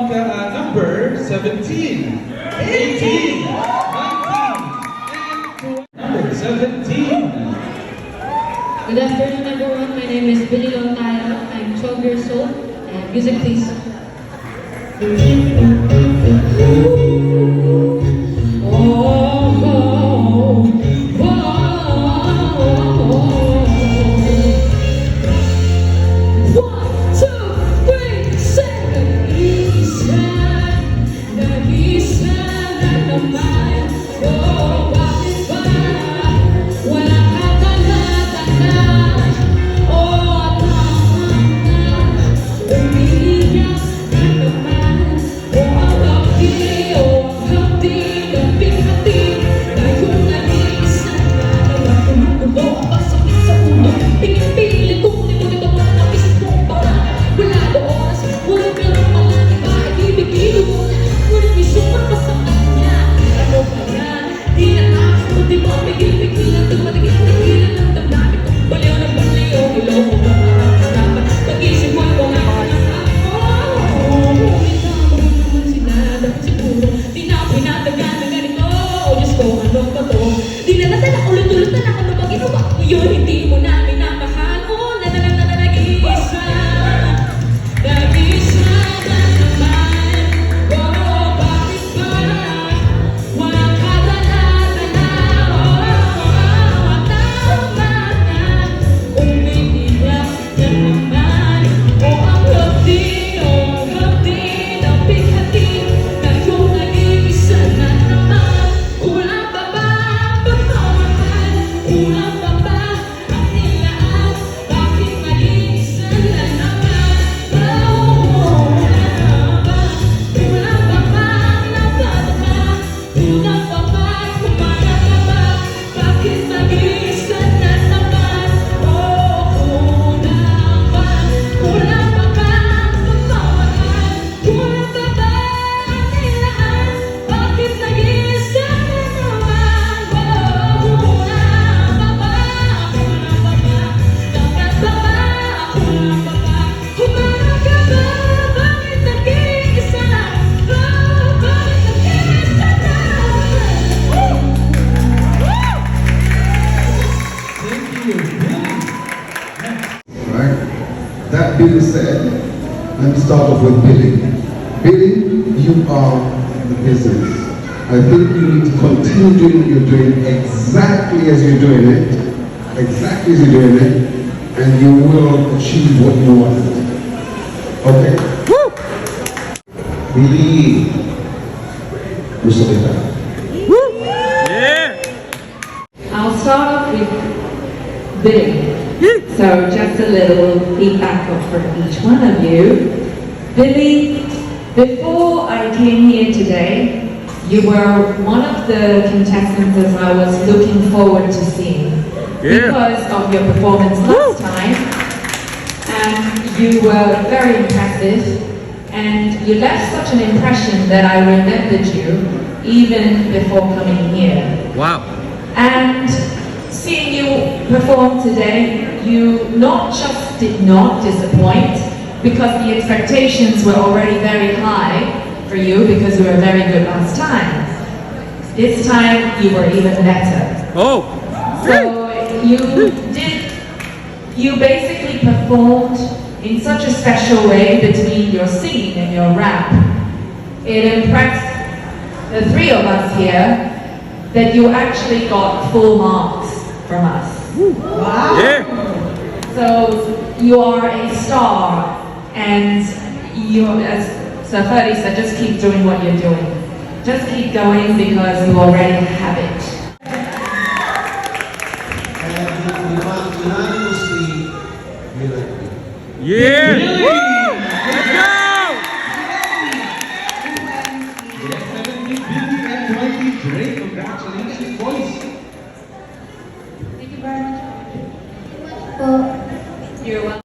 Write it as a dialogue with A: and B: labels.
A: number 17, 18, 19, and number 17.
B: Good afternoon, everyone. My name is Billy Lontayo. I'm 12 years old. And music, please. Hindi mo na minamahal. Oh, nag-iisa. Nag-iisa ka naman. Oh, bakit ba? Wala ka dala-dala. Oh, tama na. Umiiyak ka naman. Oh, ang hapdi na pighati. Na yung nag-iisa na naman. Kulang pa ba ang pagmamahal? Kulang pa ba?
C: That Billy said, let me start off with Billy. Billy, you are the business. I think you need to continue doing what you're doing exactly as you're doing it, exactly as you're doing it, and you will achieve what you want. Okay? Woo! Billy, Musalita.
B: Yeah! I'll start off with Billy. So just a little feedback for each one of you. Billy, before I came here today, you were one of the contestants that I was looking forward to seeing because of your performance last time. And you were very impressive, and you left such an impression that I remembered you even before coming here.
D: Wow.
B: And seeing you perform today, you not just did not disappoint, because the expectations were already very high for you because you were very good last time. This time you were even better.
D: Oh!
B: So you basically performed in such a special way between your singing and your rap. It impressed the three of us here that you actually got full marks from us. Wow!
D: Yeah!
B: So you are a star, and you, as Sir Ferdy said, just keep doing what you're doing. Just keep going because you already have it.
D: Yeah!
A: Billy!
D: Woo! Let's go!
A: Yes, 17, Billy, and 20. Great, congratulations, boys.
B: Thank you very much. You're welcome.